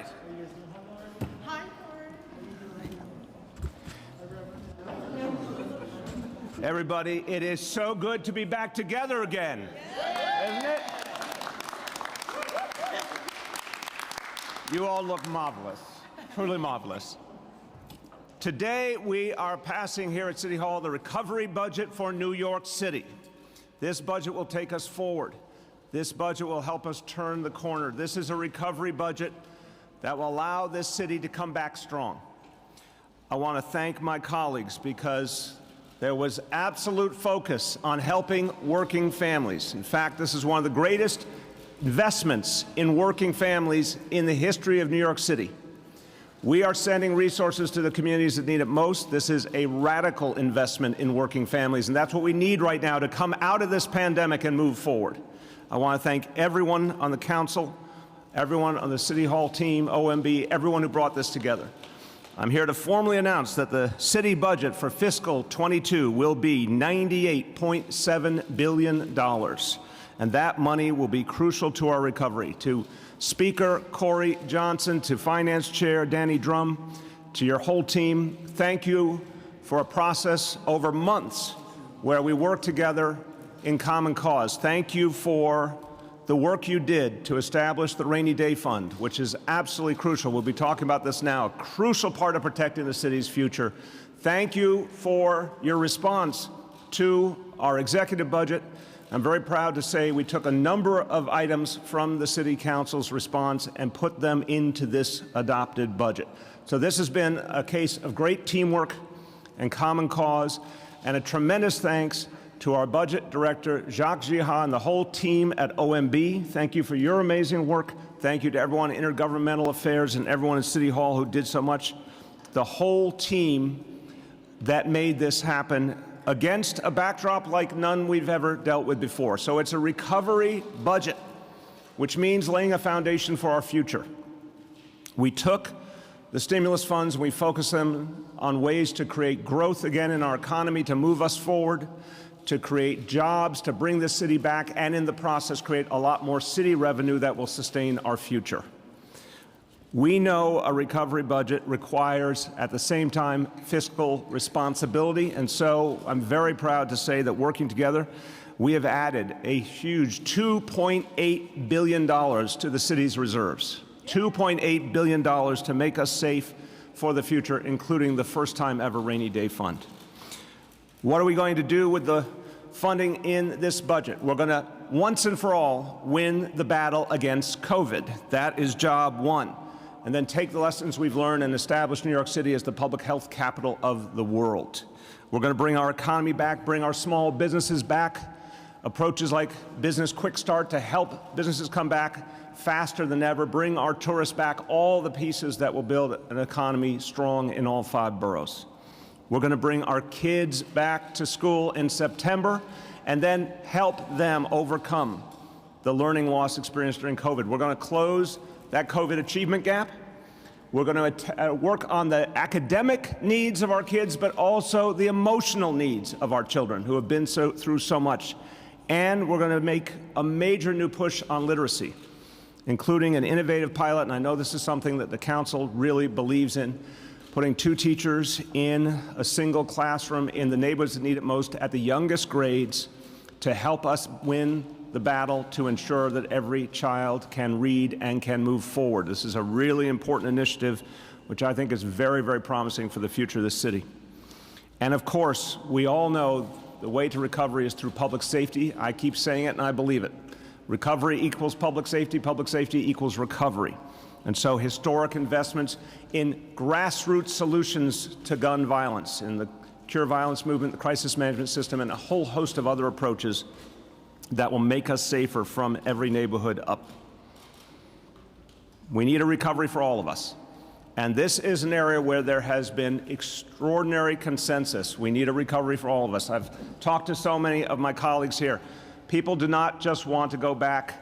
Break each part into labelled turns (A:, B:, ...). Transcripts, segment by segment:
A: right.
B: Hi,
A: Everybody, it is so good to be back together again, isn't it? You all look marvelous, truly marvelous. Today, we are passing here at City Hall the recovery budget for New York City. This budget will take us forward. This budget will help us turn the corner. This is a recovery budget that will allow this city to come back strong. I want to thank my colleagues because there was absolute focus on helping working families. In fact, this is one of the greatest investments in working families in the history of New York City. We are sending resources to the communities that need it most. This is a radical investment in working families, and that's what we need right now to come out of this pandemic and move forward. I want to thank everyone on the council, everyone on the City Hall team, OMB, everyone who brought this together. I'm here to formally announce that the city budget for fiscal 22 will be $98.7 billion, and that money will be crucial to our recovery. To Speaker Corey Johnson, to Finance Chair Danny Drum, to your whole team, thank you for a process over months where we worked together in common cause. Thank you for the work you did to establish the Rainy Day Fund, which is absolutely crucial. We'll be talking about this now, a crucial part of protecting the city's future. Thank you for your response to our executive budget. I'm very proud to say we took a number of items from the City Council's response and put them into this adopted budget. So this has been a case of great teamwork and common cause, and a tremendous thanks to our budget director, Jacques Giha, and the whole team at OMB. Thank you for your amazing work. Thank you to everyone in Intergovernmental Affairs and everyone in City Hall who did so much. The whole team that made this happen against a backdrop like none we've ever dealt with before. So it's a recovery budget, which means laying a foundation for our future. We took the stimulus funds and we focused them on ways to create growth again in our economy, to move us forward, to create jobs, to bring this city back, and in the process create a lot more city revenue that will sustain our future. We know a recovery budget requires, at the same time, fiscal responsibility, and so I'm very proud to say that working together, we have added a huge $2.8 billion to the city's reserves. $2.8 billion to make us safe for the future, including the first time ever Rainy Day Fund. What are we going to do with the funding in this budget? We're going to, once and for all, win the battle against COVID. That is job one. And then take the lessons we've learned and establish New York City as the public health capital of the world. We're going to bring our economy back, bring our small businesses back, approaches like Business Quick Start to help businesses come back faster than ever, bring our tourists back, all the pieces that will build an economy strong in all 5 boroughs. We're going to bring our kids back to school in September and then help them overcome the learning loss experienced during COVID. We're going to close that COVID achievement gap. We're going to work on the academic needs of our kids, but also the emotional needs of our children who have been through so much. And we're going to make a major new push on literacy, including an innovative pilot, and I know this is something that the council really believes in, putting 2 teachers in a single classroom in the neighborhoods that need it most at the youngest grades to help us win the battle to ensure that every child can read and can move forward. This is a really important initiative, which I think is very, very promising for the future of the city. And of course, we all know the way to recovery is through public safety. I keep saying it and I believe it. Recovery equals public safety equals recovery. And so historic investments in grassroots solutions to gun violence, in the Cure Violence movement, the crisis management system, and a whole host of other approaches that will make us safer from every neighborhood up. We need a recovery for all of us. And this is an area where there has been extraordinary consensus. We need a recovery for all of us. I've talked to so many of my colleagues here. People do not just want to go back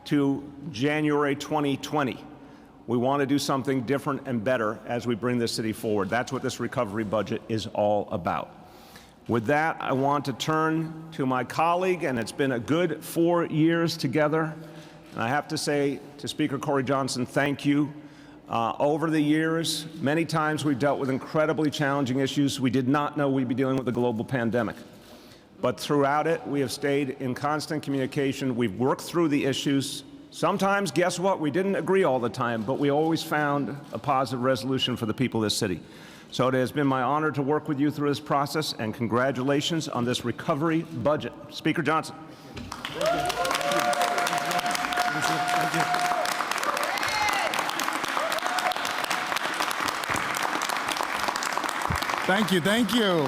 A: to January 2020. We want to do something different and better as we bring this city forward. That's what this recovery budget is all about. With that, I want to turn to my colleague, and it's been a good 4 years together. And I have to say to Speaker Corey Johnson, thank you. Over the years, many times we've dealt with incredibly challenging issues. We did not know we'd be dealing with a global pandemic. But throughout it, we have stayed in constant communication. We've worked through the issues. Sometimes, guess what? We didn't agree all the time, but we always found a positive resolution for the people of this city. So it has been my honor to work with you through this process, and congratulations on this recovery budget. Speaker Johnson.
C: Thank you, thank you.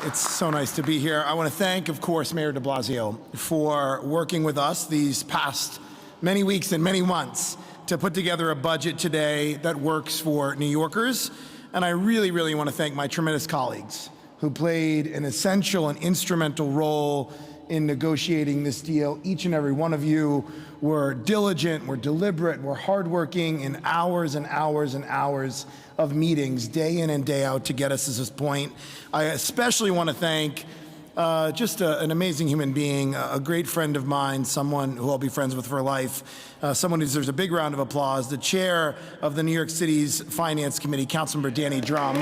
C: It's so nice to be here. I want to thank, of course, Mayor de Blasio for working with us these past many weeks and many months to put together a budget today that works for New Yorkers. And I really, really want to thank my tremendous colleagues who played an essential and instrumental role in negotiating this deal. Each and every one of you were diligent, were deliberate, were hardworking in hours and hours and hours of meetings, day in and day out, to get us to this point. I especially want to thank an amazing human being, a great friend of mine, someone who I'll be friends with for life, someone who deserves a big round of applause, the chair of the New York City's Finance Committee, Councilmember Danny Drum.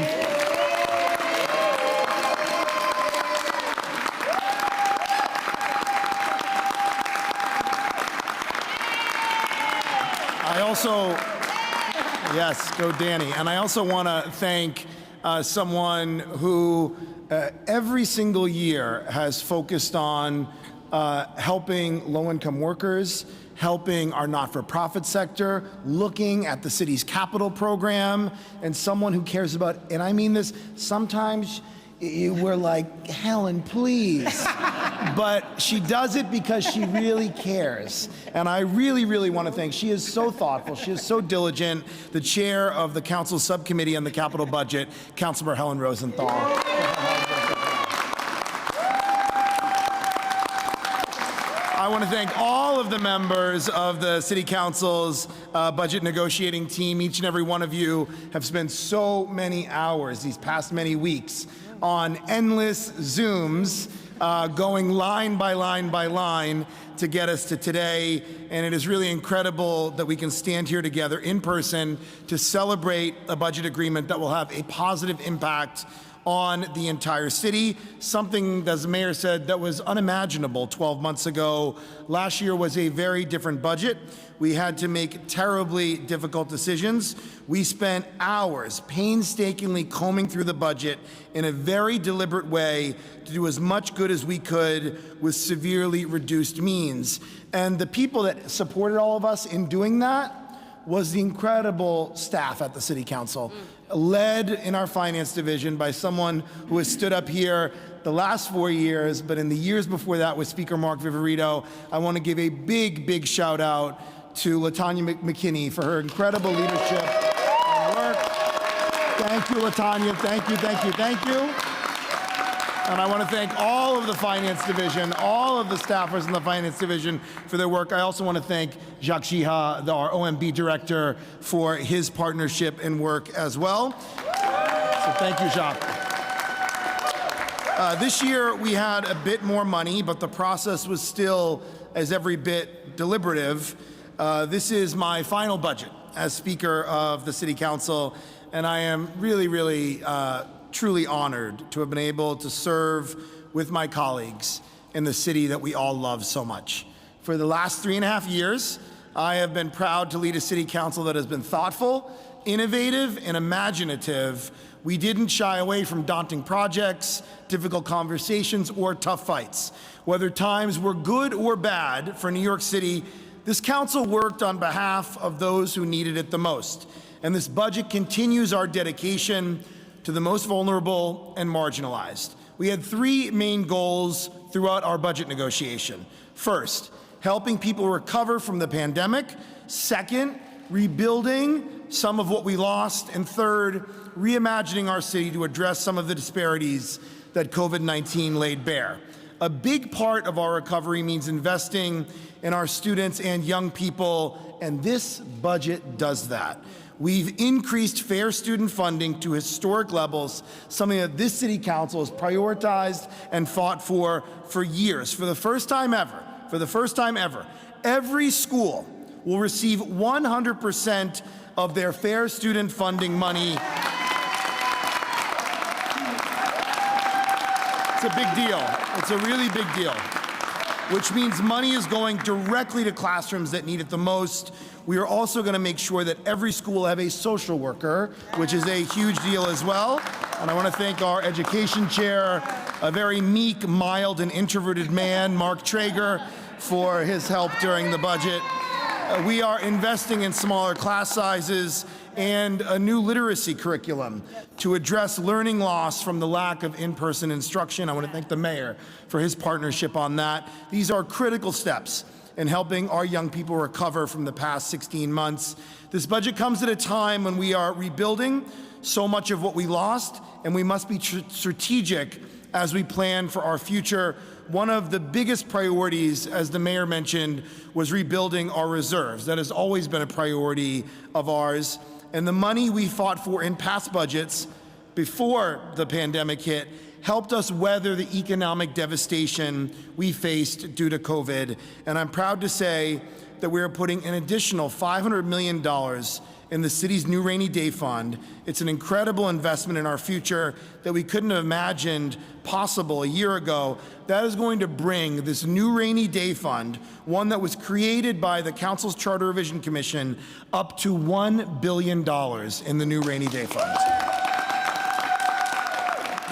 C: Yes, go Danny. And I also want to thank someone who every single year has focused on helping low-income workers, helping our not-for-profit sector, looking at the city's capital program, and someone who cares about, and I mean this, sometimes we're like, Helen, please. But she does it because she really cares. And I really, really want to thank, she is so thoughtful, she is so diligent, the chair of the council subcommittee on the capital budget, Councilmember Helen Rosenthal. I want to thank all of the members of the City Council's budget negotiating team. Each and every one of you have spent so many hours these past many weeks on endless Zooms, going line by line by line to get us to today. And it is really incredible that we can stand here together in person to celebrate a budget agreement that will have a positive impact on the entire city, something, as the mayor said, that was unimaginable 12 months ago. Last year was a very different budget. We had to make terribly difficult decisions. We spent hours painstakingly combing through the budget in a very deliberate way to do as much good as we could with severely reduced means. And the people that supported all of us in doing that was the incredible staff at the City Council, led in our finance division by someone who has stood up here the last 4 years, but in the years before that with Speaker Mark Viverito. I want to give a big, big shout out to LaTanya McKinney for her incredible leadership and work. Thank you, LaTanya. Thank you, thank you, thank you. And I want to thank all of the Finance Division, all of the staffers in the Finance Division for their work. I also want to thank Jacques Jiha, our OMB Director, for his partnership and work as well. So thank you, Jacques. This year we had a bit more money, but the process was still as every bit deliberative. This is my final budget as Speaker of the City Council, and I am really, really truly honored to have been able to serve with my colleagues in the city that we all love so much. For the last 3.5 years, I have been proud to lead a city council that has been thoughtful, innovative, and imaginative. We didn't shy away from daunting projects, difficult conversations, or tough fights. Whether times were good or bad for New York City, this council worked on behalf of those who needed it the most. And this budget continues our dedication to the most vulnerable and marginalized. We had 3 main goals throughout our budget negotiation. First, helping people recover from the pandemic. Second, rebuilding some of what we lost. And third, reimagining our city to address some of the disparities that COVID-19 laid bare. A big part of our recovery means investing in our students and young people, and this budget does that. We've increased fair student funding to historic levels, something that this City Council has prioritized and fought for years. For the first time ever, every school will receive 100% of their fair student funding money. It's a big deal. It's a really big deal, which means money is going directly to classrooms that need it the most. We are also going to make sure that every school will have a social worker, which is a huge deal as well. And I want to thank our education chair, a very meek, mild, and introverted man, Mark Traeger, for his help during the budget. We are investing in smaller class sizes and a new literacy curriculum to address learning loss from the lack of in-person instruction. I want to thank the mayor for his partnership on that. These are critical steps in helping our young people recover from the past 16 months. This budget comes at a time when we are rebuilding so much of what we lost, and we must be strategic as we plan for our future. One of the biggest priorities, as the mayor mentioned, was rebuilding our reserves. That has always been a priority of ours. And the money we fought for in past budgets before the pandemic hit helped us weather the economic devastation we faced due to COVID. And I'm proud to say that we are putting an additional $500 million in the city's new rainy day fund. It's an incredible investment in our future that we couldn't have imagined possible a year ago. That is going to bring this new rainy day fund, one that was created by the Council's Charter Revision Commission, up to $1 billion in the new rainy day fund.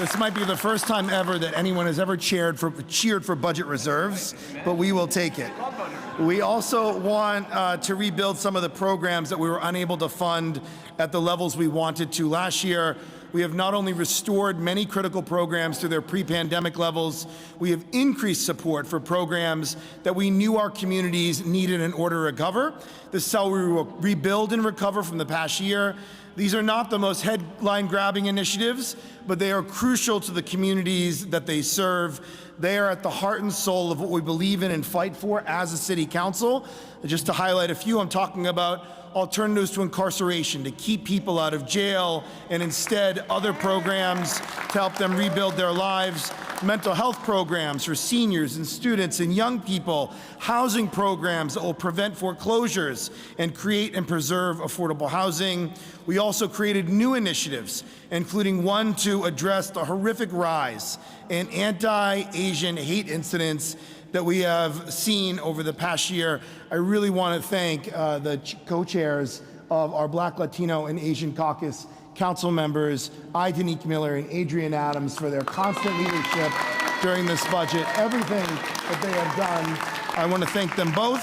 C: This might be the first time ever that anyone has ever cheered for budget reserves, but we will take it. We also want to rebuild some of the programs that we were unable to fund at the levels we wanted to last year. We have not only restored many critical programs to their pre-pandemic levels, we have increased support for programs that we knew our communities needed in order to recover. This is how we will rebuild and recover from the past year. These are not the most headline-grabbing initiatives, but they are crucial to the communities that they serve. They are at the heart and soul of what we believe in and fight for as a city council. Just to highlight a few, I'm talking about alternatives to incarceration, to keep people out of jail, and instead other programs to help them rebuild their lives, mental health programs for seniors and students and young people, housing programs that will prevent foreclosures and create and preserve affordable housing. We also created new initiatives, including one to address the horrific rise in anti-Asian hate incidents that we have seen over the past year. I really want to thank the co-chairs of our Black, Latino, and Asian Caucus council members, Danique Miller and Adrienne Adams, for their constant leadership during this budget. Everything that they have done, I want to thank them both.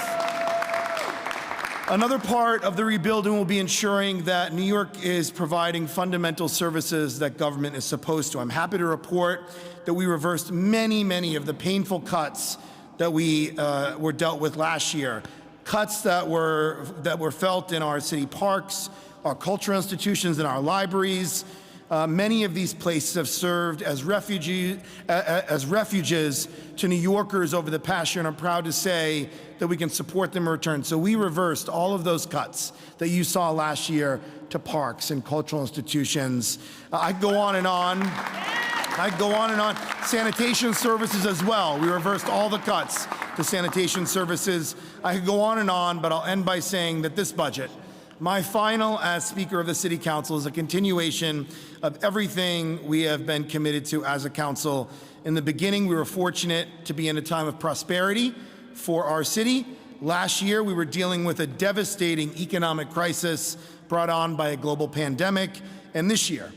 C: Another part of the rebuilding will be ensuring that New York is providing fundamental services that government is supposed to. I'm happy to report that we reversed many of the painful cuts that we were dealt with last year. Cuts that were felt in our city parks, our cultural institutions, and our libraries. Many of these places have served as refuges to New Yorkers over the past year, and I'm proud to say that we can support them in return. So we reversed all of those cuts that you saw last year to parks and cultural institutions. I could go on and on. I'd go on and on. Sanitation services as well. We reversed all the cuts to sanitation services. I could go on, but I'll end by saying that this budget, my final as Speaker of the City Council, is a continuation of everything we have been committed to as a council. In the beginning, we were fortunate to be in a time of prosperity for our city. Last year, we were dealing with a devastating economic crisis brought on by a global pandemic. And this year,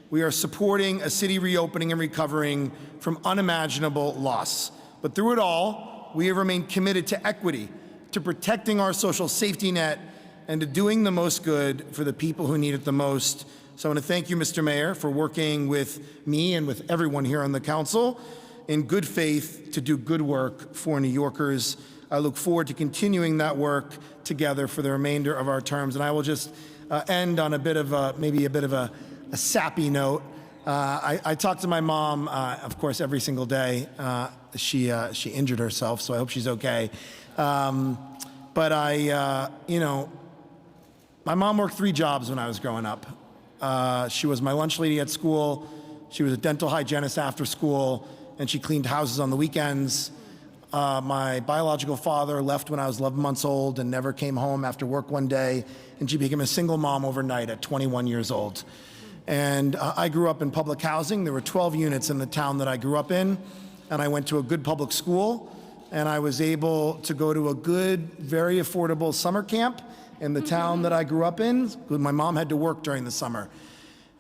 C: we are supporting a city reopening and recovering from unimaginable loss. But through it all, we have remained committed to equity, to protecting our social safety net, and to doing the most good for the people who need it the most. So I want to thank you, Mr. Mayor, for working with me and with everyone here on the council in good faith to do good work for New Yorkers. I look forward to continuing that work together for the remainder of our terms. And I will just end on a bit of a sappy note. I talk to my mom, of course, every single day. She injured herself, so I hope she's okay. But my mom worked 3 jobs when I was growing up. She was my lunch lady at school, she was a dental hygienist after school, and she cleaned houses on the weekends. My biological father left when I was 11 months old and never came home after work one day, and she became a single mom overnight at 21 years old. And I grew up in public housing. There were 12 units in the town that I grew up in, and I went to a good public school, and I was able to go to a good, very affordable summer camp in the town that I grew up in. My mom had to work during the summer.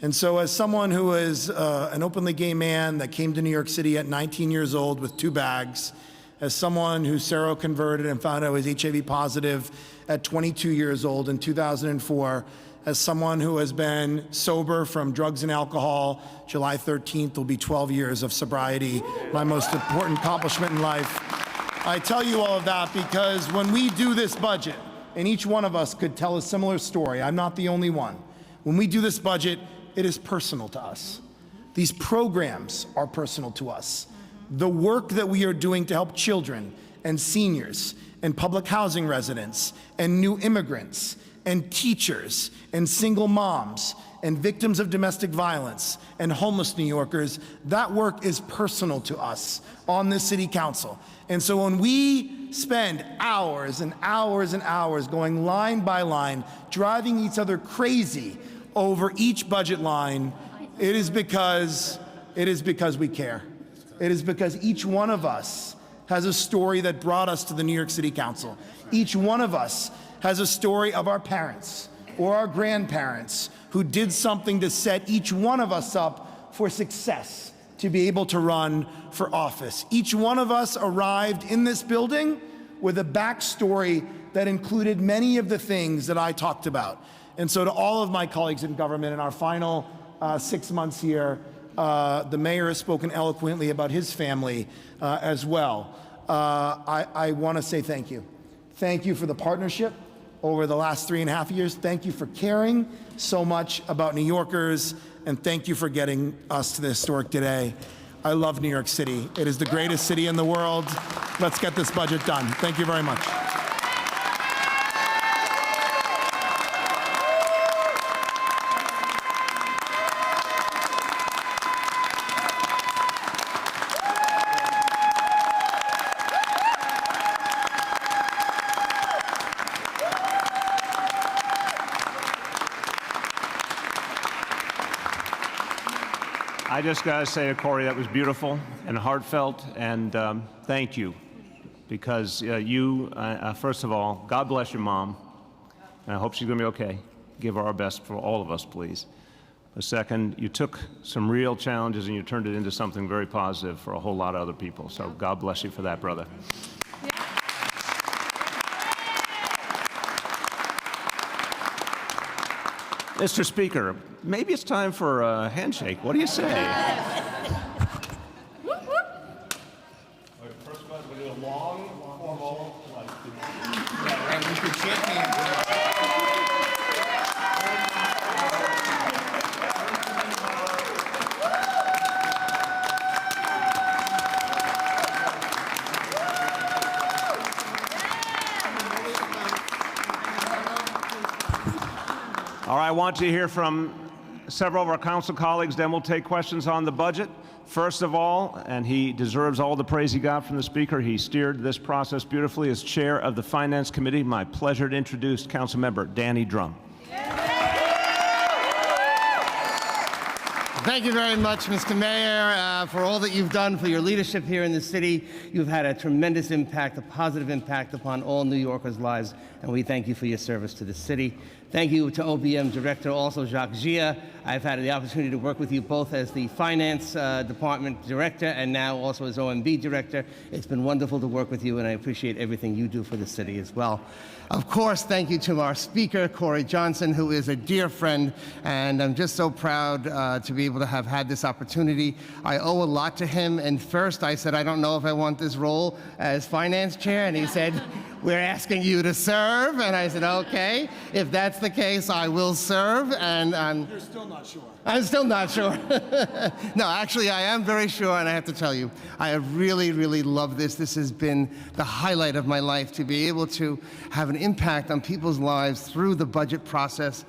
C: And so as someone who is an openly gay man that came to New York City at 19 years old with 2 bags, as someone who seroconverted and found out I was HIV positive at 22 years old in 2004, as someone who has been sober from drugs and alcohol, July 13th will be 12 years of sobriety, my most important accomplishment in life. I tell you all of that because when we do this budget, and each one of us could tell a similar story, I'm not the only one. When we do this budget, it is personal to us. These programs are personal to us. The work that we are doing to help children and seniors and public housing residents and new immigrants and teachers and single moms and victims of domestic violence and homeless New Yorkers, that work is personal to us on this city council. And so when we spend hours and hours and hours going line by line, driving each other crazy over each budget line, it is because we care. It is because each one of us has a story that brought us to the New York City Council. Each one of us has a story of our parents or our grandparents who did something to set each one of us up for success, to be able to run for office. Each one of us arrived in this building with a backstory that included many of the things that I talked about. And so to all of my colleagues in government in our final 6 months here, the mayor has spoken eloquently about his family as well. I want to say thank you. Thank you for the partnership over the last 3.5 years. Thank you for caring so much about New Yorkers, and thank you for getting us to the historic today. I love New York City. It is the greatest city in the world. Let's get this budget done. Thank you very much.
A: I just got to say to Corey, that was beautiful and heartfelt, and thank you, because first of all, God bless your mom, and I hope she's going to be okay. Give her our best for all of us, please. But second, you took some real challenges and you turned it into something very positive for a whole lot of other people, so God bless you for that, brother. Mr. Speaker, maybe it's time for a handshake. What do you say? First of all, we're going to do a long, formal,
C: And we could chant the
A: All right, I want to hear from several of our council colleagues, then we'll take questions on the budget. First of all, and he deserves all the praise he got from the Speaker, he steered this process beautifully as chair of the Finance Committee. My pleasure to introduce Councilmember Danny Drum.
D: Thank you very much, Mr. Mayor, for all that you've done for your leadership here in the city. You've had a tremendous impact, a positive impact upon all New Yorkers' lives, and we thank you for your service to the city. Thank you to OBM Director, also Jacques Gia. I've had the opportunity to work with you both as the Finance Department Director and now also as OMB Director. It's been wonderful to work with you, and I appreciate everything you do for the city as well. Of course, thank you to our Speaker, Corey Johnson, who is a dear friend, and I'm just so proud to be able to have had this opportunity. I owe a lot to him, and first I said, I don't know if I want this role as Finance Chair, and he said, we're asking you to serve, and I said, okay, if that's the case, I will serve, and
C: You're still not sure.
D: I'm still not sure. No, actually, I am very sure, and I have to tell you, I have really, really loved this. This has been the highlight of my life, to be able to have an impact on people's lives through the budget process.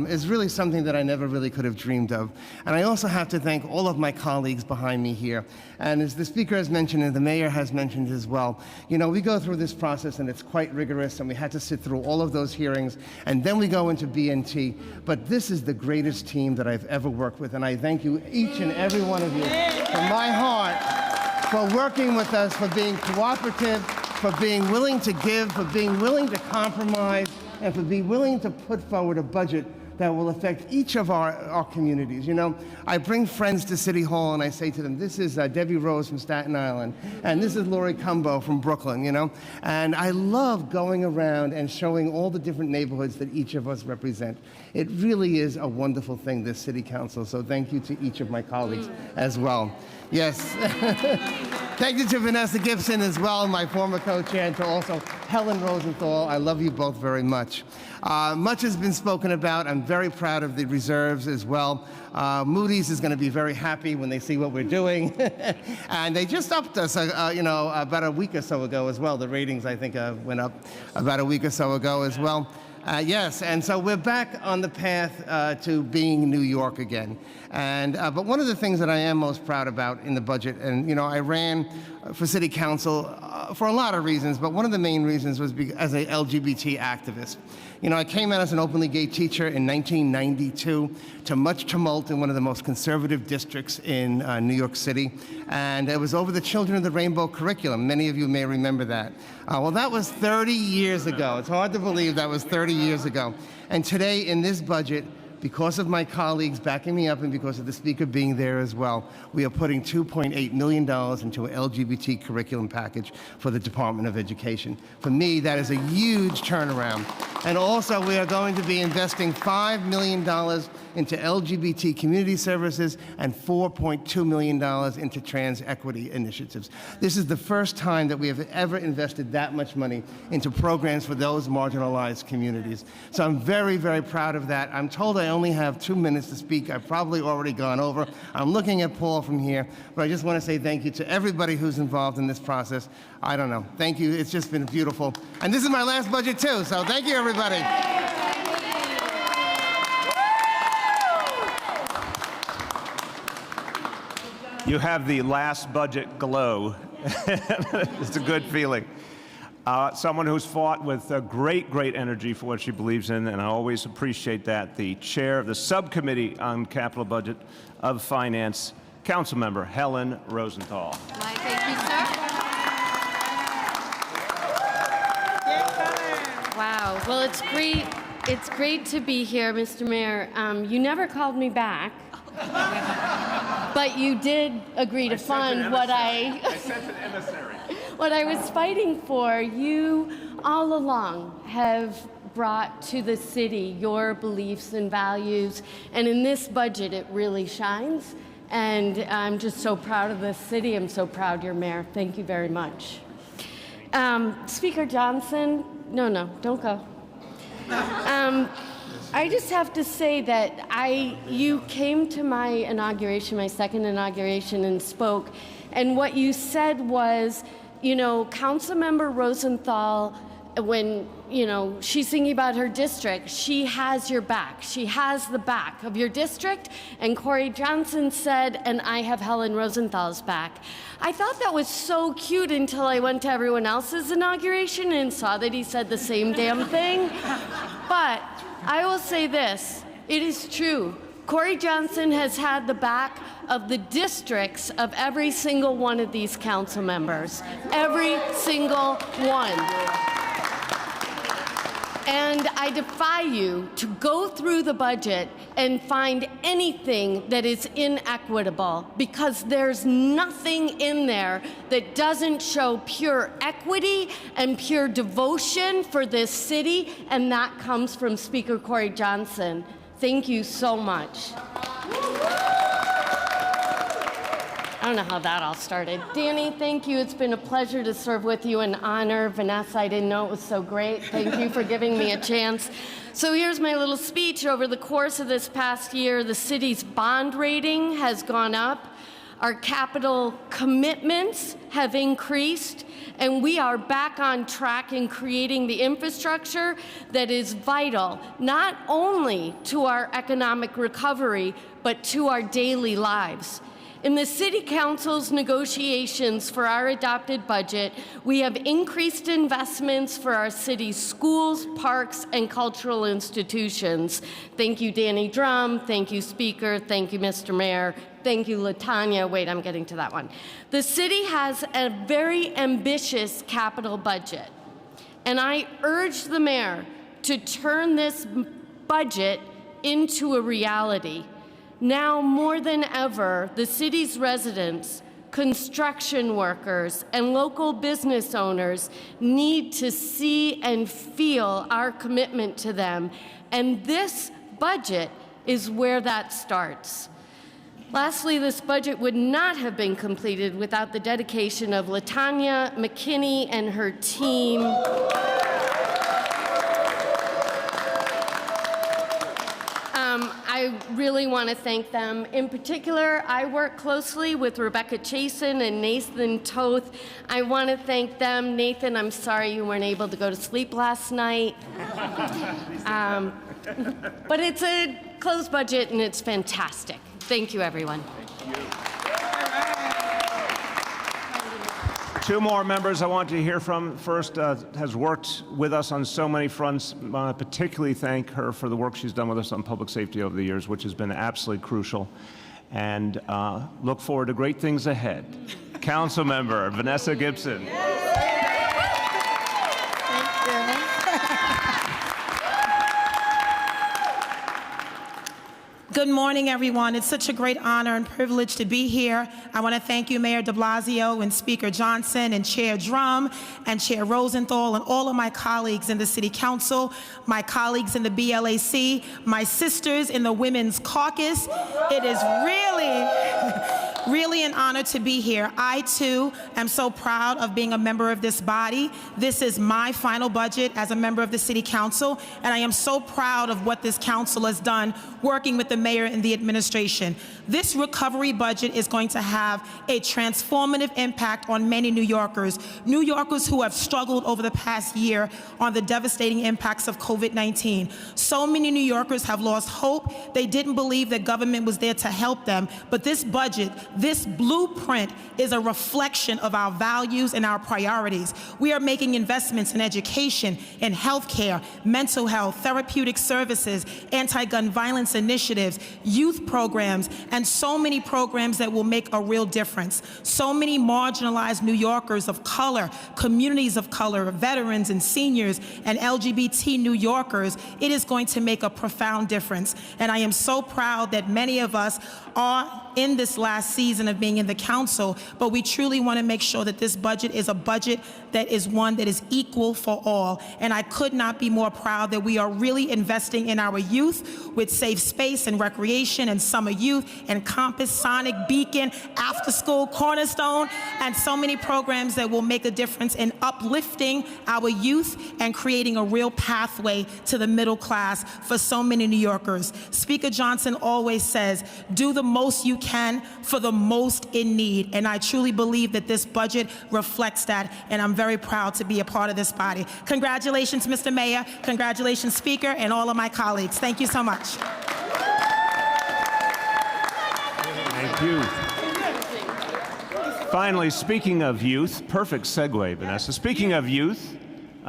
D: is really something that I never really could have dreamed of. And I also have to thank all of my colleagues behind me here. And as the Speaker has mentioned and the Mayor has mentioned as well, you know, we go through this process and it's quite rigorous, and we had to sit through all of those hearings, and then we go into B&T. But this is the greatest team that I've ever worked with, and I thank you, each and every one of you, from my heart, for working with us, for being cooperative, for being willing to give, for being willing to compromise, and for being willing to put forward a budget that will affect each of our communities. You know, I bring friends to City Hall and I say to them, this is Debbie Rose from Staten Island, and this is Lori Cumbo from Brooklyn, you know? And I love going around and showing all the different neighborhoods that each of us represent. It really is a wonderful thing, this City Council, so thank you to each of my colleagues as well. Yes. Thank you to Vanessa Gibson as well, my former co-chair, and to also Helen Rosenthal. I love you both very much. Much has been spoken about. I'm very proud of the reserves as well. Moody's is going to be very happy when they see what we're doing. And they just upped us, you know, about a week or so ago as well. The ratings, I think, went up about a week or so ago as well. Yes, and so we're back on the path to being New York again. And but one of the things that I am most proud about in the budget, and you know, I ran for City Council for a lot of reasons, but one of the main reasons was as an LGBT activist. You know, I came out as an openly gay teacher in 1992 to much tumult in one of the most conservative districts in New York City, and it was over the Children of the Rainbow Curriculum. Many of you may remember that. Well, that was 30 years ago. It's hard to believe that was 30 years ago. And today, in this budget, because of my colleagues backing me up and because of the Speaker being there as well, we are putting $2.8 million into an LGBT curriculum package for the Department of Education. For me, that is a huge turnaround. And also, we are going to be investing $5 million into LGBT community services and $4.2 million into trans equity initiatives. This is the first time that we have ever invested that much money into programs for those marginalized communities. So I'm very, very proud of that. I'm told I only have 2 minutes to speak. I've probably already gone over. I'm looking at Paul from here, but I just want to say thank you to everybody who's involved in this process. I don't know. Thank you. It's just been beautiful. And this is my last budget too, so thank you, everybody.
A: You have the last budget glow. It's a good feeling. Someone who's fought with great energy for what she believes in, and I always appreciate that. The chair of the subcommittee on capital budget of finance, Councilmember Helen Rosenthal.
B: Thank you, sir. Wow. Well, it's great. It's great to be here, Mr. Mayor. You never called me back. But you did agree to fund what I
A: sent an emissary.
B: What I was fighting for. You all along have brought to the city your beliefs and values, and in this budget it really shines. And I'm just so proud of this city. I'm so proud you're mayor. Thank you very much. Speaker Johnson, no, don't go. I just have to say that you came to my inauguration, my second inauguration, and spoke, and what you said was, you know, Councilmember Rosenthal, when, you know, she's thinking about her district, she has your back. She has the back of your district, and Corey Johnson said, and I have Helen Rosenthal's back. I thought that was so cute until I went to everyone else's inauguration and saw that he said the same damn thing. But I will say this, it is true. Corey Johnson has had the back of the districts of every single one of these council members. Every single one. And I defy you to go through the budget and find anything that is inequitable, because there's nothing in there that doesn't show pure equity and pure devotion for this city, and that comes from Speaker Corey Johnson. Thank you so much. I don't know how that all started. Danny, thank you. It's been a pleasure to serve with you, an honor. Vanessa, I didn't know it was so great. Thank you for giving me a chance. So here's my little speech. Over the course of this past year, the city's bond rating has gone up. Our capital commitments have increased, and we are back on track in creating the infrastructure that is vital, not only to our economic recovery, but to our daily lives. In the City Council's negotiations for our adopted budget, we have increased investments for our city's schools, parks, and cultural institutions. Thank you, Danny Drum. Thank you, Speaker. Thank you, Mr. Mayor. Thank you, LaTanya. Wait, I'm getting to that one. The city has a very ambitious capital budget, and I urge the mayor to turn this budget into a reality. Now more than ever, the city's residents, construction workers, and local business owners need to see and feel our commitment to them, and this budget is where that starts. Lastly, this budget would not have been completed without the dedication of LaTanya McKinney and her team. I really want to thank them. In particular, I work closely with Rebecca Chasin and Nathan Toth. I want to thank them. Nathan, I'm sorry you weren't able to go to sleep last night. But it's a closed budget and it's fantastic. Thank you, everyone.
A: Two more members I want to hear from. First, has worked with us on so many fronts. I want to particularly thank her for the work she's done with us on public safety over the years, which has been absolutely crucial. And look forward to great things ahead. Council Member Vanessa Gibson.
E: Good morning, everyone. It's such a great honor and privilege to be here. I want to thank you, Mayor de Blasio and Speaker Johnson and Chair Drum and Chair Rosenthal and all of my colleagues in the City Council, my colleagues in the BLAC, my sisters in the Women's Caucus. It is really an honor to be here. I, too, am so proud of being a member of this body. This is my final budget as a member of the City Council, and I am so proud of what this council has done working with the mayor and the administration. This recovery budget is going to have a transformative impact on many New Yorkers who have struggled over the past year on the devastating impacts of COVID-19. So many New Yorkers have lost hope. They didn't believe that government was there to help them, but this budget, this blueprint, is a reflection of our values and our priorities. We are making investments in education, in healthcare, mental health, therapeutic services, anti-gun violence initiatives, youth programs, and so many programs that will make a real difference. So many marginalized New Yorkers of color, communities of color, veterans and seniors, and LGBT New Yorkers, it is going to make a profound difference. And I am so proud that many of us are in this last season of being in the council, but we truly want to make sure that this budget is a budget that is one that is equal for all. And I could not be more proud that we are really investing in our youth with safe space and recreation and summer youth and Compass, Sonic, Beacon, After School, Cornerstone, and so many programs that will make a difference in uplifting our youth and creating a real pathway to the middle class for so many New Yorkers. Speaker Johnson always says, do the most you can for the most in need. And I truly believe that this budget reflects that, and I'm very proud to be a part of this body. Congratulations, Mr. Mayor. Congratulations, Speaker, and all of my colleagues. Thank you so much.
A: Thank you. Finally, speaking of youth, perfect segue, Vanessa. Speaking of youth,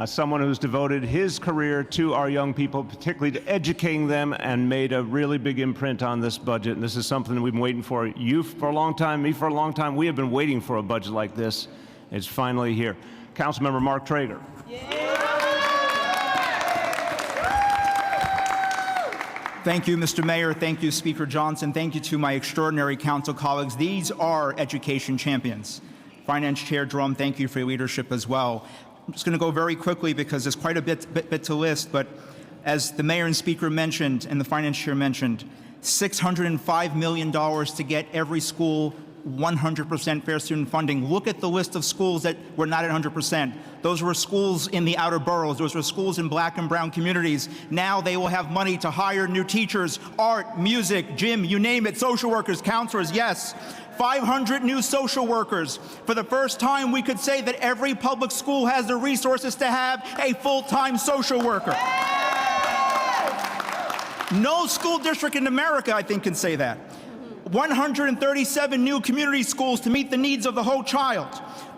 A: someone who's devoted his career to our young people, particularly to educating them, and made a really big imprint on this budget. And this is something we've been waiting for. You for a long time, me for a long time. We have been waiting for a budget like this. It's finally here. Councilmember Mark Traeger.
F: Thank you, Mr. Mayor. Thank you, Speaker Johnson. Thank you to my extraordinary council colleagues. These are education champions. Finance Chair Drum, thank you for your leadership as well. I'm just going to go very quickly because there's quite a bit to list, but as the Mayor and Speaker mentioned and the Finance Chair mentioned, $605 million to get every school 100% fair student funding. Look at the list of schools that were not at 100%. Those were schools in the outer boroughs. Those were schools in black and brown communities. Now they will have money to hire new teachers, art, music, gym, you name it, social workers, counselors, yes. 500 new social workers. For the first time, we could say that every public school has the resources to have a full-time social worker. No school district in America, I think, can say that. 137 new community schools to meet the needs of the whole child.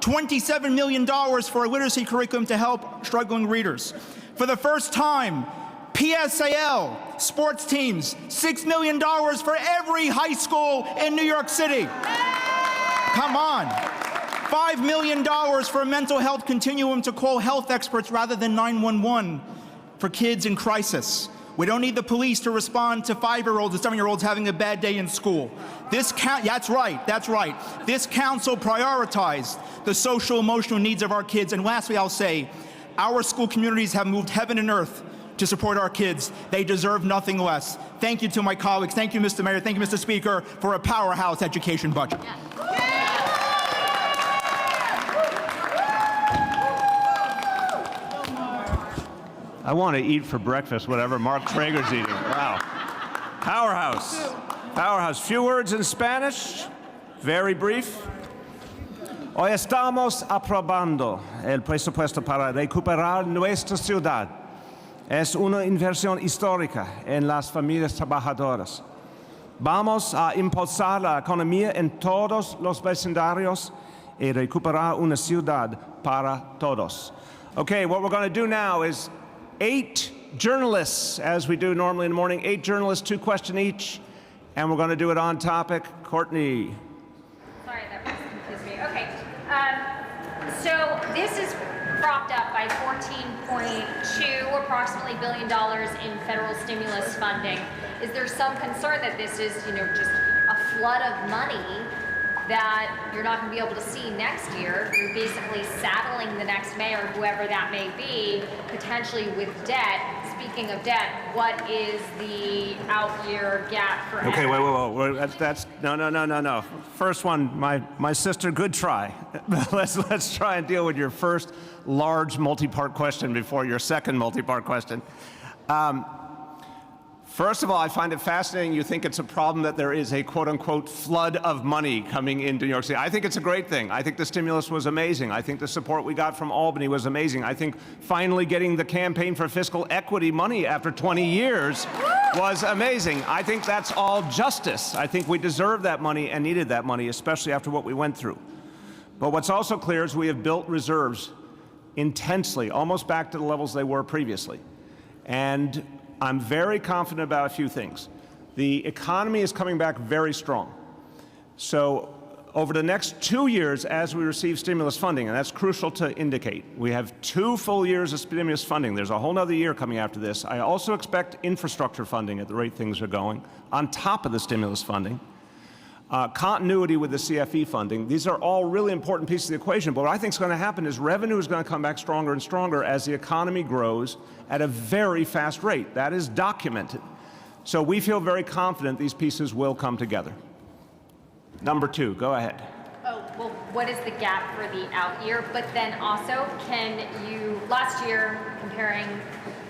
F: $27 million for a literacy curriculum to help struggling readers. For the first time, PSAL, sports teams, $6 million for every high school in New York City. Come on. $5 million for a mental health continuum to call health experts rather than 911 for kids in crisis. We don't need the police to respond to 5-year-olds and 7-year-olds having a bad day in school. That's right. This council prioritized the social emotional needs of our kids. And lastly, I'll say, our school communities have moved heaven and earth to support our kids. They deserve nothing less. Thank you to my colleagues. Thank you, Mr. Mayor. Thank you, Mr. Speaker, for a powerhouse education budget.
A: I want to eat for breakfast whatever Mark Traeger's eating. Wow. Powerhouse. Powerhouse. Few words in Spanish. Very brief. Hoy estamos aprobando el presupuesto para recuperar nuestra ciudad. Es una inversión histórica en las familias trabajadoras. Vamos a impulsar la economía en todos los vecindarios y recuperar una ciudad para todos. Okay, what we're going to do now is 8 journalists, as we do normally in the morning, 8 journalists, 2 questions each, and we're going to do it on topic. Courtney.
G: Sorry, that was confused me. Okay, so this is propped up by $14.2 approximately billion in federal stimulus funding. Is there some concern that this is, just a flood of money that you're not going to be able to see next year? You're basically saddling the next mayor, whoever that may be, potentially with debt. Speaking of debt, what is the out-year gap for?
A: Okay, wait. That's no. First one, my sister, good try. let's try and deal with your first large multi-part question before your second multi-part question. First of all, I find it fascinating you think it's a problem that there is a quote-unquote flood of money coming into New York City. I think it's a great thing. I think the stimulus was amazing. I think the support we got from Albany was amazing. I think finally getting the campaign for fiscal equity money after 20 years was amazing. I think that's all justice. I think we deserve that money and needed that money, especially after what we went through. But what's also clear is we have built reserves intensely, almost back to the levels they were previously. And I'm very confident about a few things. The economy is coming back very strong. So over the next 2 years, as we receive stimulus funding, and that's crucial to indicate, we have 2 full years of stimulus funding. There's a whole other year coming after this. I also expect infrastructure funding at the rate things are going, on top of the stimulus funding. Continuity with the CFE funding. These are all really important pieces of the equation, but what I think is going to happen is revenue is going to come back stronger and stronger as the economy grows at a very fast rate. That is documented. So we feel very confident these pieces will come together. Number 2, go ahead.
G: Oh, well, what is the gap for the out year? But then also, can you, last year, comparing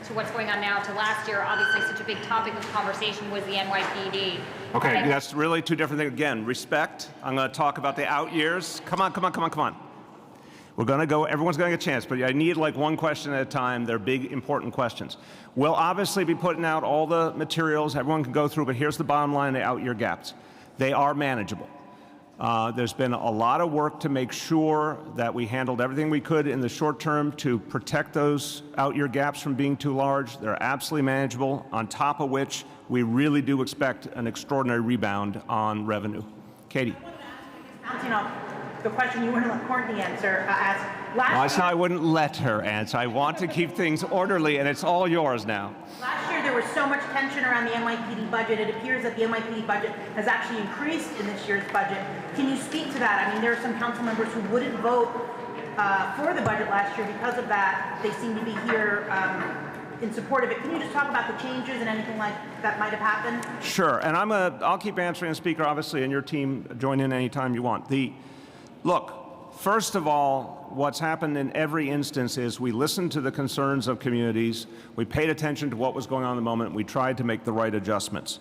G: to what's going on now to last year, obviously such a big topic of conversation was the NYPD.
A: Okay, that's really 2 different things. Again, respect. I'm going to talk about the out years. Come on. We're going to go, everyone's going to get a chance, but I need like 1 question at a time. They're big, important questions. We'll obviously be putting out all the materials everyone can go through, but here's the bottom line, the out year gaps. They are manageable. There's been a lot of work to make sure that we handled everything we could in the short term to protect those out-year gaps from being too large. They're absolutely manageable, on top of which we really do expect an extraordinary rebound on revenue. Katie.
H: Bouncing off the question you wouldn't let Courtney answer, last year,
A: I wouldn't let her answer. I want to keep things orderly, and it's all yours now.
H: Last year there was so much tension around the NYPD budget. It appears that the NYPD budget has actually increased in this year's budget. Can you speak to that? I mean, there are some council members who wouldn't vote for the budget last year because of that. They seem to be here in support of it. Can you just talk about the changes and anything like that might have happened?
A: Sure, and I'll keep answering, Speaker, obviously, and your team join in anytime you want. Look, first of all, what's happened in every instance is we listened to the concerns of communities, we paid attention to what was going on in the moment, we tried to make the right adjustments.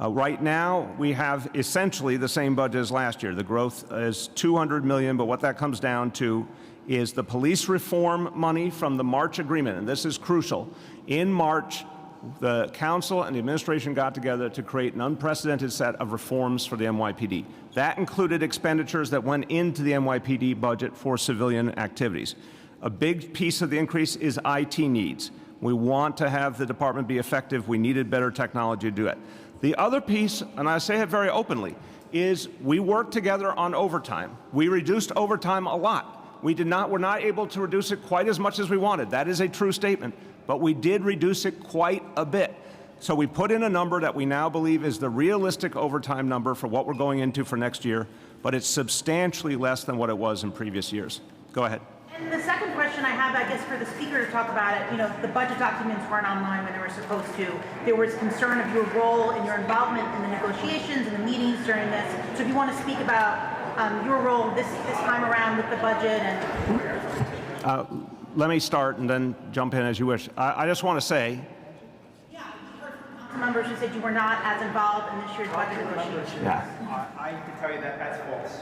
A: Right now, we have essentially the same budget as last year. The growth is $200 million, but what that comes down to is the police reform money from the March agreement, and this is crucial. In March, the council and the administration got together to create an unprecedented set of reforms for the NYPD. That included expenditures that went into the NYPD budget for civilian activities. A big piece of the increase is IT needs. We want to have the department be effective. We needed better technology to do it. The other piece, and I say it very openly, is we worked together on overtime. We reduced overtime a lot. We're not able to reduce it quite as much as we wanted. That is a true statement, but we did reduce it quite a bit. So we put in a number that we now believe is the realistic overtime number for what we're going into for next year, but it's substantially less than what it was in previous years. Go ahead.
H: And the second question I have, I guess, for the speaker to talk about it, the budget documents weren't online when they were supposed to. There was concern of your role and your involvement in the negotiations and the meetings during this. So if you want to speak about your role this time around with the budget and...
A: Let me start and then jump in as you wish. I just want to say...
H: Yeah, we heard from council members who said you were not as involved in this year's budget negotiations.
A: Yeah.
F: I can tell you that that's false.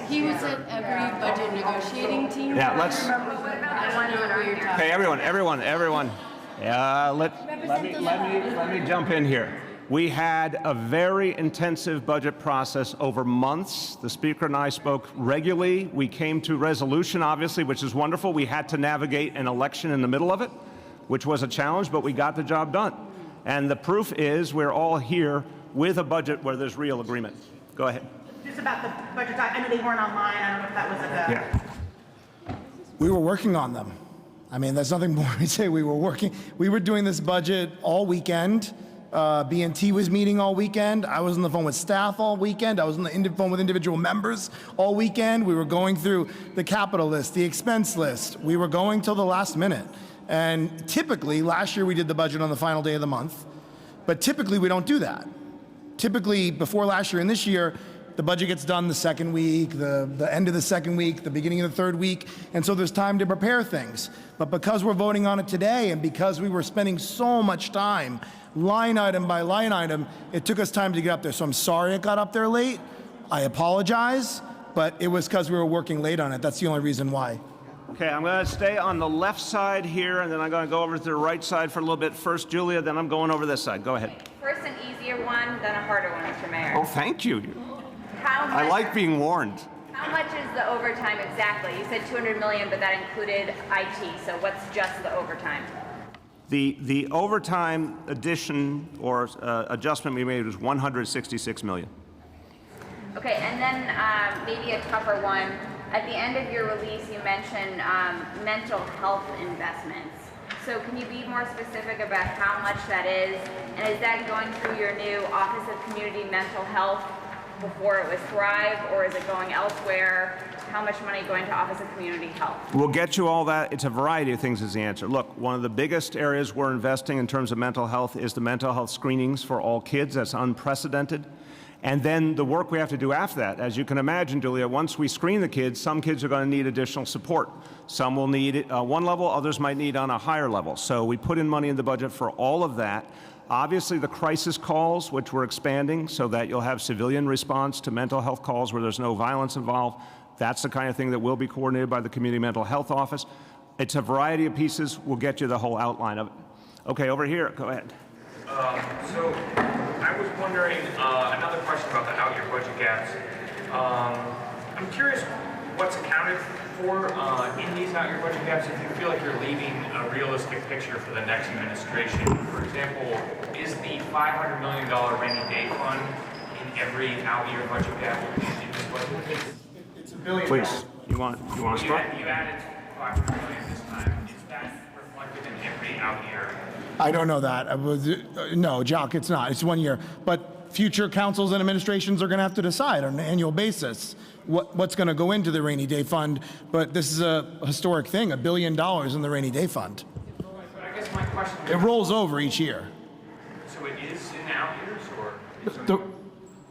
B: He was at every budget negotiating team.
A: Yeah, let's...
B: I don't know what you're talking
A: Okay, everyone. Let me jump in here. We had a very intensive budget process over months. The Speaker and I spoke regularly. We came to resolution, obviously, which is wonderful. We had to navigate an election in the middle of it, which was a challenge, but we got the job done. And the proof is we're all here with a budget where there's real agreement. Go ahead.
H: Just about the budget, I know they weren't online. I don't know if that was like a...
A: Yeah.
C: We were working on them. I mean, there's nothing more to say. We were working. We were doing this budget all weekend. B&T was meeting all weekend. I was on the phone with staff all weekend. I was on the phone with individual members all weekend. We were going through the capital list, the expense list. We were going till the last minute. And typically, last year we did the budget on the final day of the month, but typically we don't do that. Typically, before last year and this year, the budget gets done the second week, the end of the second week, the beginning of the third week, and so there's time to prepare things. But because we're voting on it today, and because we were spending so much time, line item by line item, it took us time to get up there. So I'm sorry it got up there late. I apologize, but it was because we were working late on it. That's the only reason why.
A: Okay, I'm going to stay on the left side here, and then I'm going to go over to the right side for a little bit. First, Julia, then I'm going over this side. Go ahead.
I: First an easier one, then a harder one, Mr. Mayor.
A: Oh, thank you.
I: How much,
A: I like being warned.
I: How much is the overtime exactly? You said $200 million, but that included IT, so what's just the overtime?
A: The overtime addition or adjustment we made was $166 million.
I: Okay, and then maybe a tougher one. At the end of your release, you mentioned mental health investments. So can you be more specific about how much that is? And is that going through your new Office of Community Mental Health before it was Thrive, or is it going elsewhere? How much money going to Office of Community Health?
A: We'll get you all that. It's a variety of things is the answer. Look, one of the biggest areas we're investing in terms of mental health is the mental health screenings for all kids. That's unprecedented. And then the work we have to do after that. As you can imagine, Julia, once we screen the kids, some kids are going to need additional support. Some will need it one level, others might need on a higher level. So we put in money in the budget for all of that. Obviously, the crisis calls, which we're expanding so that you'll have civilian response to mental health calls where there's no violence involved. That's the kind of thing that will be coordinated by the Community Mental Health Office. It's a variety of pieces. We'll get you the whole outline of it. Okay, over here, go ahead.
J: So I was wondering, another question about the out-year budget gaps. I'm curious what's accounted for in these out-year budget gaps if you feel like you're leaving a realistic picture for the next administration. For example, is the $500 million rainy day fund in every out-year budget gap in this budget?
C: It's $1 billion.
A: Please, you want to start?
J: You added $500 million this time. Is that reflected in every out-year?
C: I don't know that. No, Jock, it's not. It's 1 year. But future councils and administrations are going to have to decide on an annual basis what's going to go into the rainy day fund. But this is a historic thing, $1 billion in the rainy day fund.
J: But I guess my question is,
C: It rolls over each year.
J: so it is in out years, or?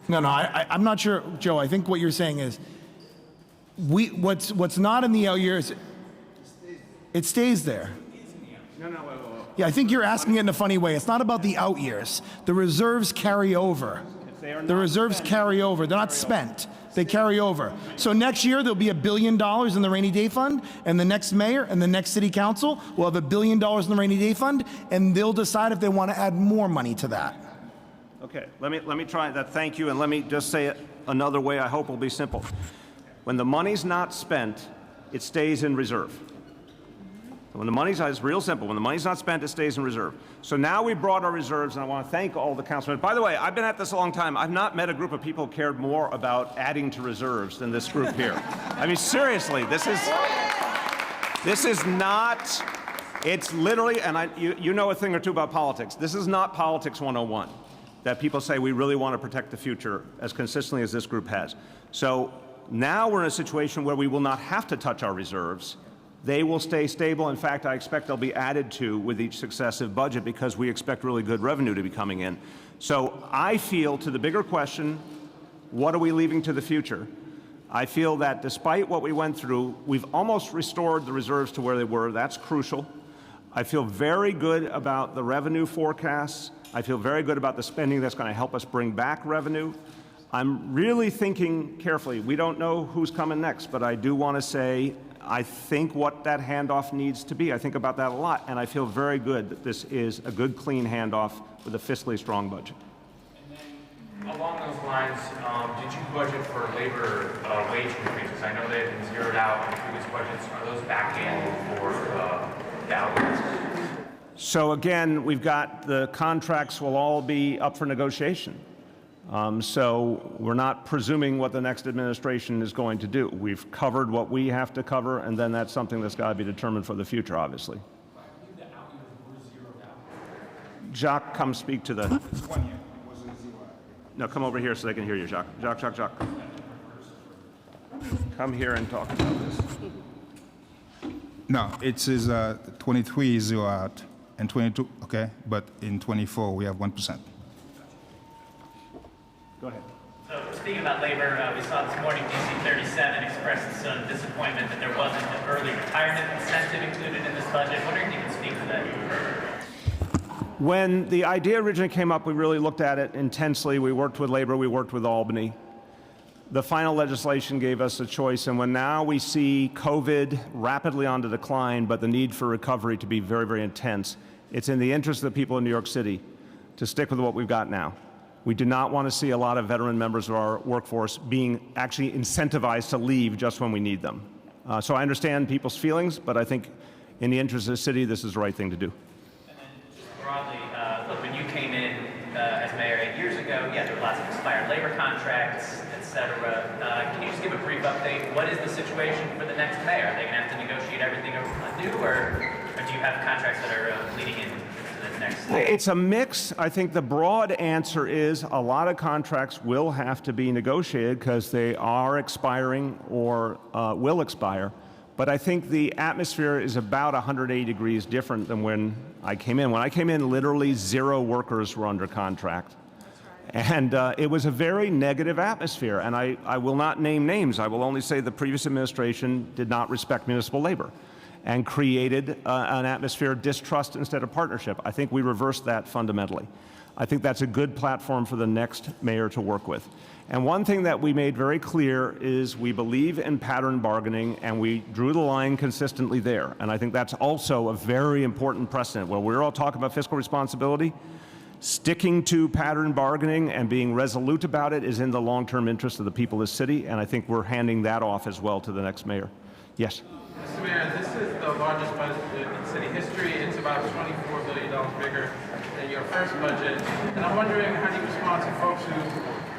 C: No, I'm not sure, Joe. I think what you're saying is what's not in the out years, it stays there.
A: No,
C: Yeah, I think you're asking it in a funny way. It's not about the out years. The reserves carry over. The reserves carry over. They're not spent. They carry over. So next year, there'll be $1 billion in the rainy day fund, and the next mayor and the next city council will have $1 billion in the rainy day fund, and they'll decide if they want to add more money to that.
A: Okay, let me try that. Thank you, and let me just say it another way. I hope will be simple. When the money's not spent, it stays in reserve. When the money's, it's real simple. When the money's not spent, it stays in reserve. So now we brought our reserves, and I want to thank all the councilmen. By the way, I've been at this a long time. I've not met a group of people who cared more about adding to reserves than this group here. I mean, seriously, this is not, it's literally, and you know a thing or two about politics. This is not politics 101, that people say we really want to protect the future as consistently as this group has. So now we're in a situation where we will not have to touch our reserves. They will stay stable. In fact, I expect they'll be added to with each successive budget because we expect really good revenue to be coming in. So I feel, to the bigger question, what are we leaving to the future? I feel that despite what we went through, we've almost restored the reserves to where they were. That's crucial. I feel very good about the revenue forecasts. I feel very good about the spending that's going to help us bring back revenue. I'm really thinking carefully. We don't know who's coming next, but I do want to say I think what that handoff needs to be. I think about that a lot, and I feel very good that this is a good, clean handoff with a fiscally strong budget.
J: And then, along those lines, did you budget for labor wage increases? I know they've been zeroed out in previous budgets. Are those back in for the outlays?
A: So again, we've got the contracts will all be up for negotiation. So we're not presuming what the next administration is going to do. We've covered what we have to cover, and then that's something that's got to be determined for the future, obviously. Jacques, come speak to the...
K: It's 1 year. It wasn't zero.
A: No, come over here so they can hear you, Jacques. Jacques. Come here and talk about this.
K: No, it says 23 is zero out and 22, okay, but in 24 we have 1%.
A: Go ahead.
L: So speaking about labor, we saw this morning DC 37 expressed some disappointment that there wasn't an early retirement incentive included in this budget. Wondering if you can speak to that.
A: When the idea originally came up, we really looked at it intensely. We worked with labor, we worked with Albany. The final legislation gave us a choice, and when now we see COVID rapidly on the decline, but the need for recovery to be very, very intense, it's in the interest of the people in New York City to stick with what we've got now. We do not want to see a lot of veteran members of our workforce being actually incentivized to leave just when we need them. So I understand people's feelings, but I think in the interest of the city, this is the right thing to do.
L: And then just broadly, look, when you came in as mayor 8 years ago, yeah, there were lots of expired labor contracts, et cetera. Can you just give a brief update? What is the situation for the next mayor? Are they going to have to negotiate everything anew, or do you have contracts that are leading in?
A: It's a mix. I think the broad answer is a lot of contracts will have to be negotiated because they are expiring or will expire. But I think the atmosphere is about 180 degrees different than when I came in. When I came in, literally 0 workers were under contract. And it was a very negative atmosphere. And I will not name names. I will only say the previous administration did not respect municipal labor and created an atmosphere of distrust instead of partnership. I think we reversed that fundamentally. I think that's a good platform for the next mayor to work with. And one thing that we made very clear is we believe in pattern bargaining, and we drew the line consistently there. And I think that's also a very important precedent. Where we're all talking about fiscal responsibility, sticking to pattern bargaining and being resolute about it is in the long-term interest of the people of the city, and I think we're handing that off as well to the next mayor. Yes?
M: Mr. Mayor, this is the largest budget in city history. It's about $24 billion bigger than your first budget. And I'm wondering, how do you respond to folks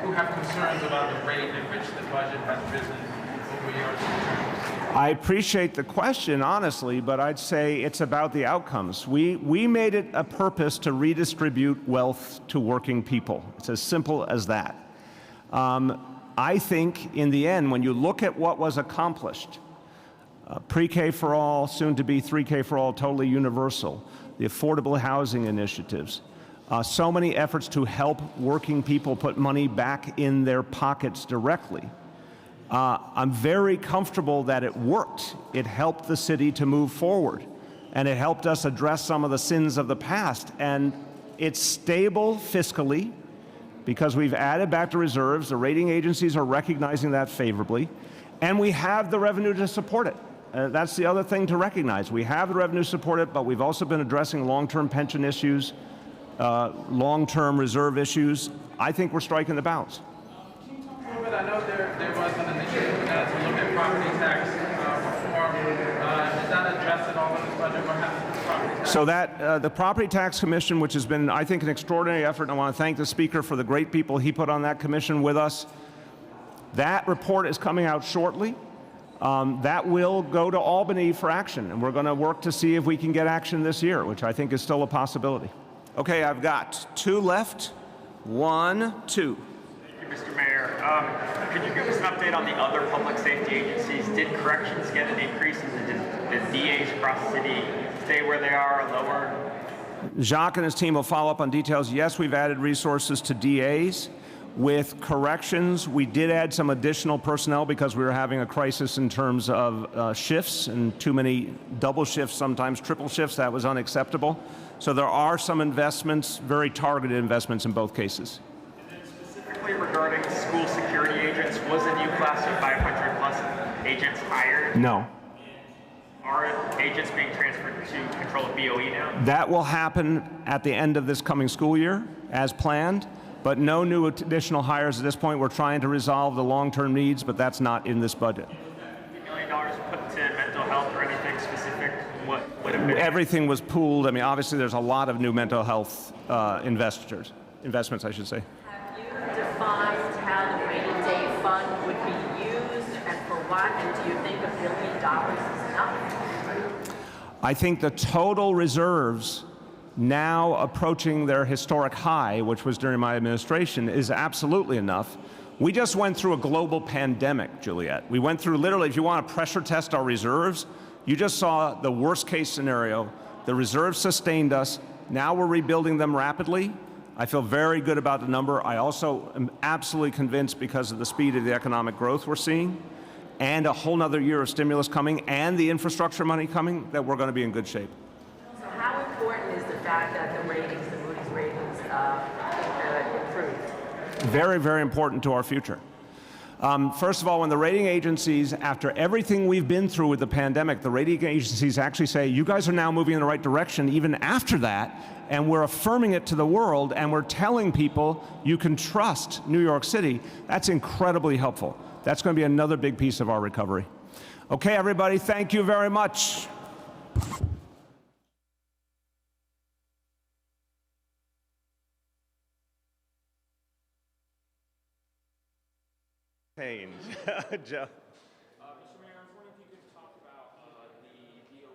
M: who have concerns about the rate at which the budget has risen over your terms?
A: I appreciate the question, honestly, but I'd say it's about the outcomes. We made it a purpose to redistribute wealth to working people. It's as simple as that. I think, in the end, when you look at what was accomplished, pre-K for all, soon to be 3K for all, totally universal, the affordable housing initiatives, so many efforts to help working people put money back in their pockets directly. I'm very comfortable that it worked. It helped the city to move forward. and it helped us address some of the sins of the past. And it's stable fiscally because we've added back to reserves. The rating agencies are recognizing that favorably, and we have the revenue to support it. That's the other thing to recognize. We have the revenue to support it, but we've also been addressing long-term pension issues, long-term reserve issues. I think we're striking the balance.
M: But I know there was an initiative to look at property tax reform. Is that addressed at all in this budget? What happens with property tax?
A: So that the Property Tax Commission, which has been, I think, an extraordinary effort, and I want to thank the Speaker for the great people he put on that commission with us. That report is coming out shortly. That will go to Albany for action, and we're going to work to see if we can get action this year, which I think is still a possibility. Okay, I've got 2 left. 1, 2.
N: Thank you, Mr. Mayor. Could you give us an update on the other public safety agencies? Did corrections get an increase, and did the DAs across the city stay where they are or lower?
A: Jacques and his team will follow up on details. Yes, we've added resources to DAs. With corrections, we did add some additional personnel because we were having a crisis in terms of shifts, and too many double shifts, sometimes triple shifts. That was unacceptable. So there are some investments, very targeted investments in both cases.
N: And then specifically regarding school security agents, was a new class of 500 plus agents hired?
A: No.
N: Are agents being transferred to control of BOE now?
A: That will happen at the end of this coming school year, as planned. But no new additional hires at this point. We're trying to resolve the long-term needs, but that's not in this budget.
N: $50 million put to mental health or anything specific? What would have been?
A: Everything was pooled. I mean, obviously, there's a lot of new mental health investments, I should say.
O: Have you defined how the rainy day fund would be used and for what? And do you think $1 billion is enough?
A: I think the total reserves now approaching their historic high, which was during my administration, is absolutely enough. We just went through a global pandemic, Juliet. We went through, literally, if you want to pressure test our reserves, you just saw the worst case scenario. The reserves sustained us. Now we're rebuilding them rapidly. I feel very good about the number. I also am absolutely convinced, because of the speed of the economic growth we're seeing, and a whole nother year of stimulus coming, and the infrastructure money coming, that we're going to be in good shape.
O: So how important is the fact that the ratings, the Moody's ratings, improved?
A: Very, very important to our future. First of all, when the rating agencies, after everything we've been through with the pandemic, the rating agencies actually say, you guys are now moving in the right direction even after that, and we're affirming it to the world, and we're telling people you can trust New York City, that's incredibly helpful. That's going to be another big piece of our recovery. Okay, everybody, thank you very much. Haynes. Joe.
J: Mr. Mayor, I was wondering if you could talk about the DOE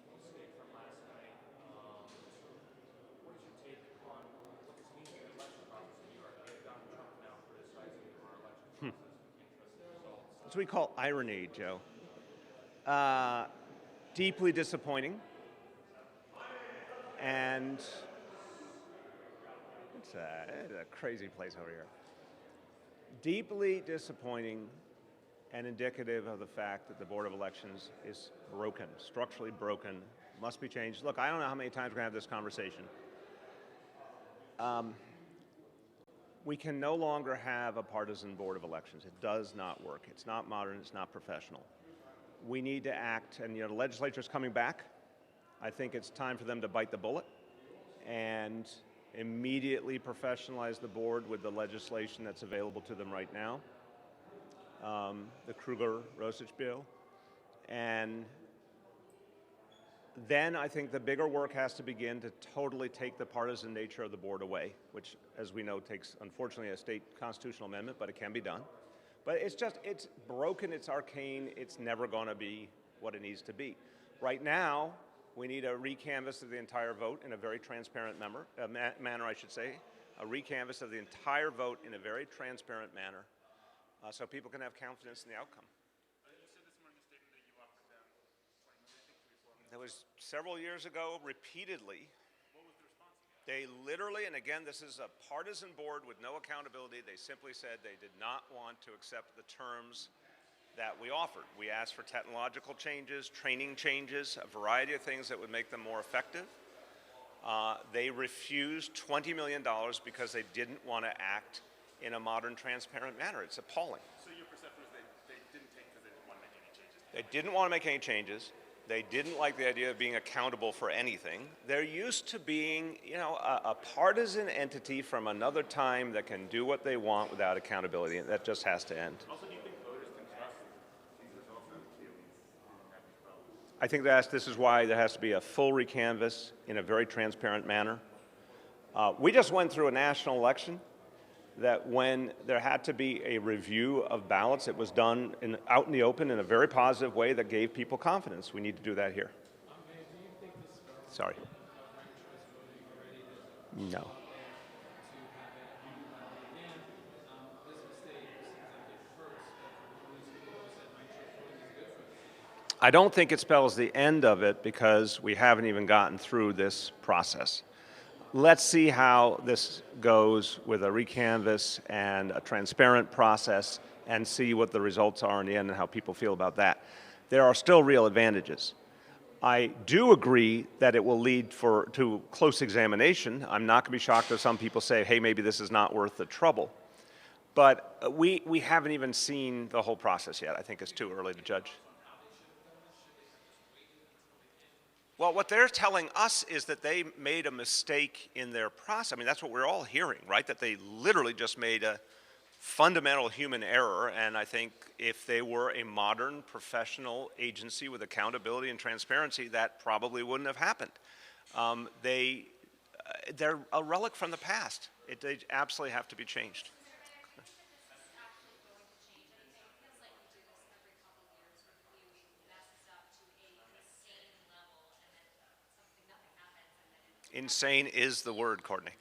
J: mistake from last night. What is your take on what this means for the election process in New York? They've gotten Trump now criticizing our election process with interest in results.
A: That's what we call irony, Joe. Deeply disappointing. And it's a crazy place over here. Deeply disappointing and indicative of the fact that the Board of Elections is broken, structurally broken, must be changed. Look, I don't know how many times we're going to have this conversation. We can no longer have a partisan Board of Elections. It does not work. It's not modern. It's not professional. We need to act, and the legislature is coming back. I think it's time for them to bite the bullet and immediately professionalize the board with the legislation that's available to them right now, the Kruger-Rosich bill. And then I think the bigger work has to begin to totally take the partisan nature of the board away, which, as we know, takes, unfortunately, a state constitutional amendment, but it can be done. But it's broken, it's arcane, it's never going to be what it needs to be. Right now, we need a recanvass of the entire vote in a very transparent manner, I should say. A recanvass of the entire vote in a very transparent manner, so people can have confidence in the outcome.
J: You said this morning in the statement that you offered them $20 million to reform.
A: That was several years ago, repeatedly.
J: What was the response you got?
A: They literally, and again, this is a partisan board with no accountability, they simply said they did not want to accept the terms that we offered. We asked for technological changes, training changes, a variety of things that would make them more effective. They refused $20 million because they didn't want to act in a modern, transparent manner. It's appalling.
P: So your perception is they didn't take because they didn't want to make any changes?
A: They didn't want to make any changes. They didn't like the idea of being accountable for anything. They're used to being, a partisan entity from another time that can do what they want without accountability, and that just has to end.
P: Also, do you think voters can trust these results?
A: I think this is why there has to be a full recanvass in a very transparent manner. We just went through a national election that when there had to be a review of ballots, it was done out in the open in a very positive way that gave people confidence. We need to do that here. Sorry. No. I don't think it spells the end of it because we haven't even gotten through this process. Let's see how this goes with a recanvass and a transparent process and see what the results are in the end and how people feel about that. There are still real advantages. I do agree that it will lead to close examination. I'm not going to be shocked if some people say, hey, maybe this is not worth the trouble. But we haven't even seen the whole process yet. I think it's too early to judge. Well, what they're telling us is that they made a mistake in their process. I mean, that's what we're all hearing, right? That they literally just made a fundamental human error. And I think if they were a modern, professional agency with accountability and transparency, that probably wouldn't have happened. They're a relic from the past. They absolutely have to be changed. Insane is the word, Courtney.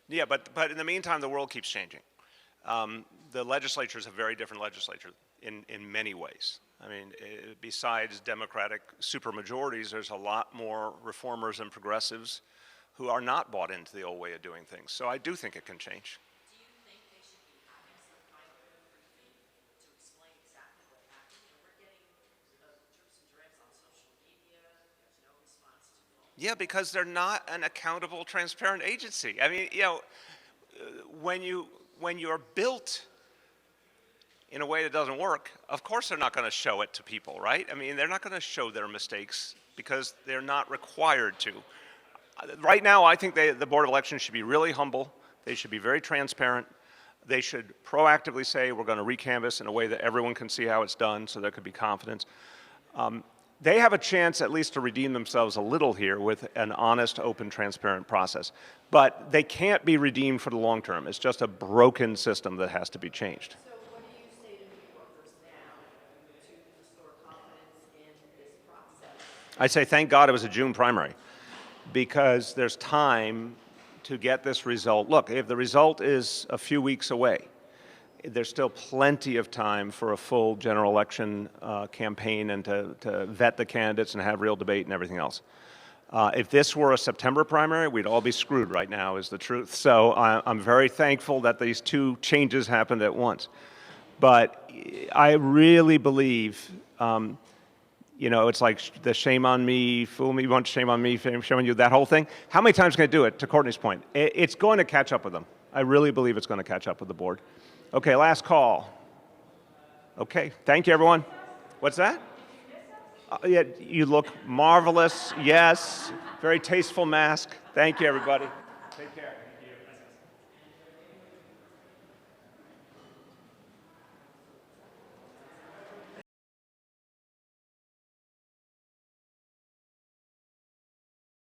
A: Yeah, but in the meantime, the world keeps changing. The legislature is a very different legislature in many ways. I mean, besides Democratic supermajorities, there's a lot more reformers and progressives who are not bought into the old way of doing things. So I do think it can change.
O: Do you think they should be having some kind of briefing to explain exactly what happened? We're getting drips and drabs on social media. There's no response to phone.
A: Yeah, because they're not an accountable, transparent agency. I mean, when you're built in a way that doesn't work, of course they're not going to show it to people, right? I mean, they're not going to show their mistakes because they're not required to. Right now, I think the Board of Elections should be really humble. They should be very transparent. They should proactively say, we're going to recanvass in a way that everyone can see how it's done so there could be confidence. They have a chance at least to redeem themselves a little here with an honest, open, transparent process. But they can't be redeemed for the long term. It's just a broken system that has to be changed.
O: So what do you say to New Yorkers now to restore confidence in this process?
A: I say thank God it was a June primary because there's time to get this result. Look, if the result is a few weeks away, there's still plenty of time for a full general election campaign and to vet the candidates and have real debate and everything else. If this were a September primary, we'd all be screwed right now, is the truth. So I'm very thankful that these two changes happened at once. But I really believe, it's like the shame on me, fool me once, shame on me, shame on you, that whole thing. How many times can I do it, to Courtney's point? It's going to catch up with them. I really believe it's going to catch up with the board. Okay, last call. Okay, thank you, everyone. What's that? Yeah, you look marvelous. Yes, very tasteful mask. Thank you, everybody. Take care.